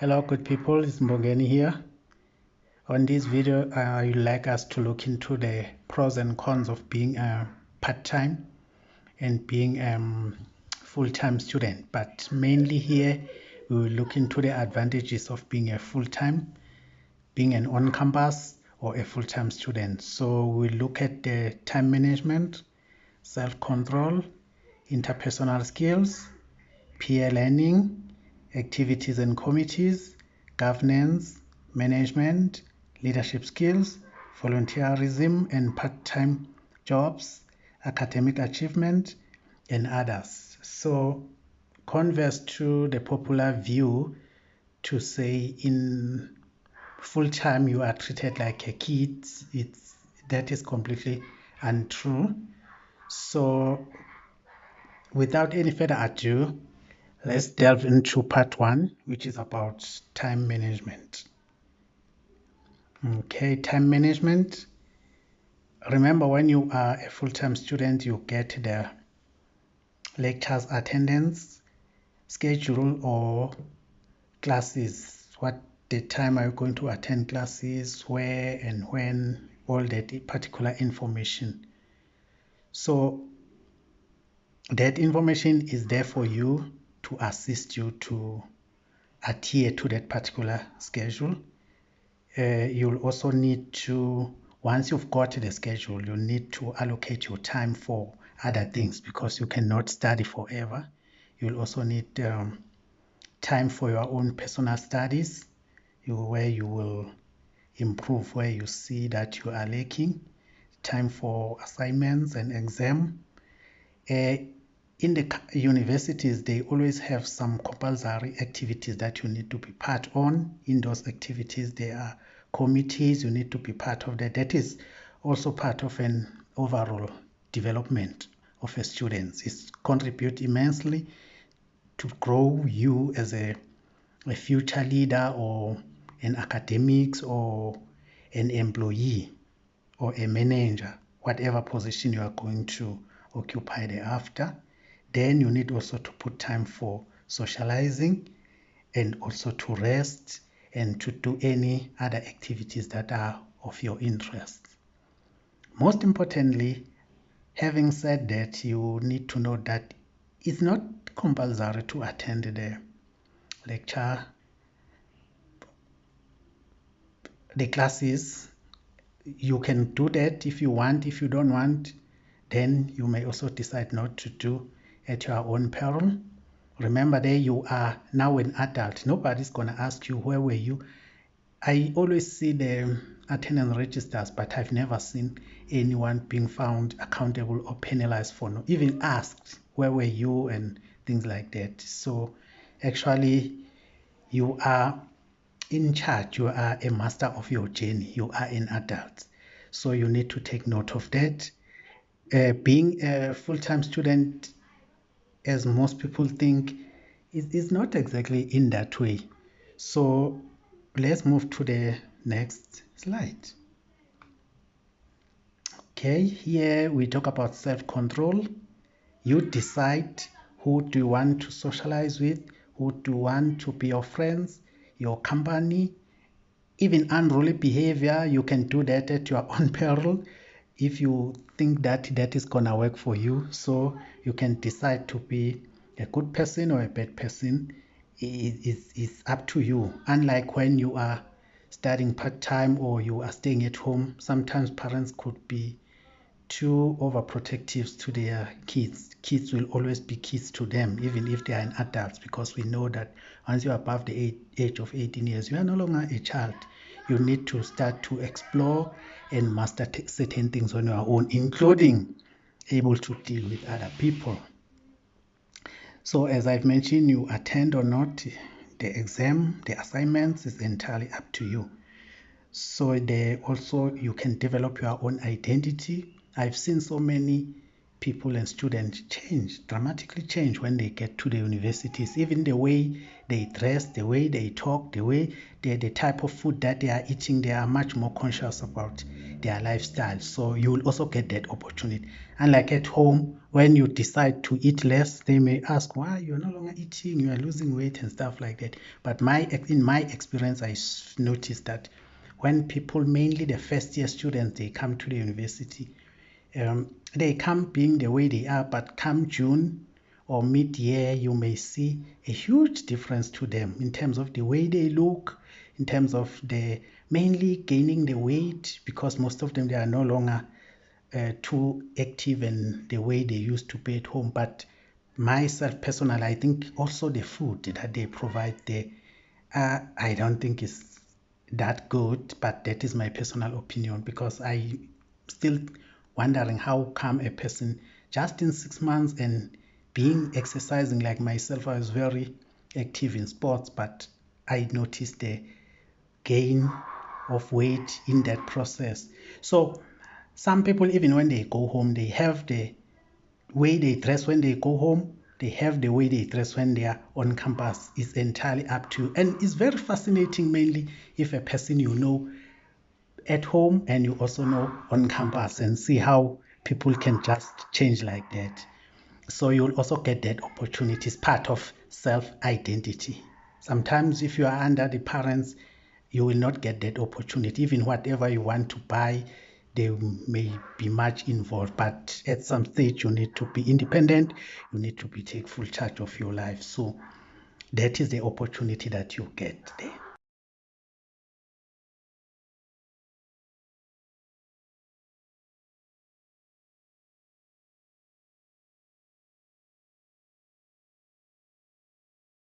Hello good people, it's Mbongeni here. On this video I would like us to look into the pros and cons of being a part-time and being a full-time student, but mainly here we will look into the advantages of being a full-time, being an on-campus or a full-time student. So we'll look at the time management, self-control, interpersonal skills, peer learning, activities and committees, governance, management, leadership skills, volunteerism and part-time jobs, academic achievement, and others. So converse to the popular view to say in full-time you are treated like a kid, that is completely untrue. So without any further ado, let's delve into part one, which is about time management. Okay, time management. Remember, when you are a full-time student, you get the lectures attendance schedule or classes. What the time are you going to attend classes, where and when, all that particular information. So that information is there for you to assist you to adhere to that particular schedule. You'll also need to, once you've got the schedule, you'll need to allocate your time for other things because you cannot study forever. You'll also need time for your own personal studies, where you will improve where you see that you are lacking, time for assignments and exam. In the universities, they always have some compulsory activities that you need to be part on. In those activities, there are committees you need to be part of that. That is also part of an overall development of a student. It contributes immensely to grow you as a future leader or an academics or an employee or a manager, whatever position you are going to occupy thereafter. Then you need also to put time for socializing and also to rest and to do any other activities that are of your interest. Most importantly, having said that, you need to know that it's not compulsory to attend the lecture, the classes. You can do that if you want. If you don't want, then you may also decide not to do at your own peril. Remember, there you are now an adult. Nobody's going to ask you, where were you? I always see the attendance registers, but I've never seen anyone being found accountable or penalized for not even asked, where were you, and things like that. So actually, you are in charge. You are a master of your journey. You are an adult. So you need to take note of that. Being a full-time student, as most people think, is not exactly in that way. So let's move to the next slide. Okay, here we talk about self-control. You decide who do you want to socialize with, who do you want to be your friends, your company. Even unruly behavior, you can do that at your own peril if you think that that is gonna work for you. So you can decide to be a good person or a bad person. It's up to you. Unlike when you are studying part-time or you are staying at home, sometimes parents could be too overprotective to their kids. Kids will always be kids to them, even if they are adults, because we know that once you're above the age of 18 years, you are no longer a child. You need to start to explore and master certain things on your own, including able to deal with other people. So as I've mentioned, you attend or not the exam, the assignments is entirely up to you. So there also you can develop your own identity. I've seen so many people and students dramatically change when they get to the universities. Even the way they dress, the way they talk, the type of food that they are eating, they are much more conscious about their lifestyle. So you will also get that opportunity. Unlike at home, when you decide to eat less, they may ask why you're no longer eating, you are losing weight and stuff like that. But in my experience, I noticed that when people, mainly the first year students, they come to the university, they come being the way they are, but come June or mid-year, you may see a huge difference to them in terms of the way they look, in terms of the mainly gaining the weight, because most of them, they are no longer too active in the way they used to be at home. But myself personally, I think also the food that they provide there, I don't think is that good, but that is my personal opinion, because I still wondering how come a person just in 6 months and being exercising like myself, I was very active in sports, but I noticed the gain of weight in that process. So some people, even when they go home, they have the way they dress when they go home, they have the way they dress when they are on campus. Is entirely up to you. And it's very fascinating, mainly if a person you know at home and you also know on campus, and see how people can just change like that. So you'll also get that opportunity. It's part of self-identity. Sometimes if you are under the parents, you will not get that opportunity. Even whatever you want to buy, they may be much involved. But at some stage, you need to be independent. You need to take full charge of your life. So that is the opportunity that you get there.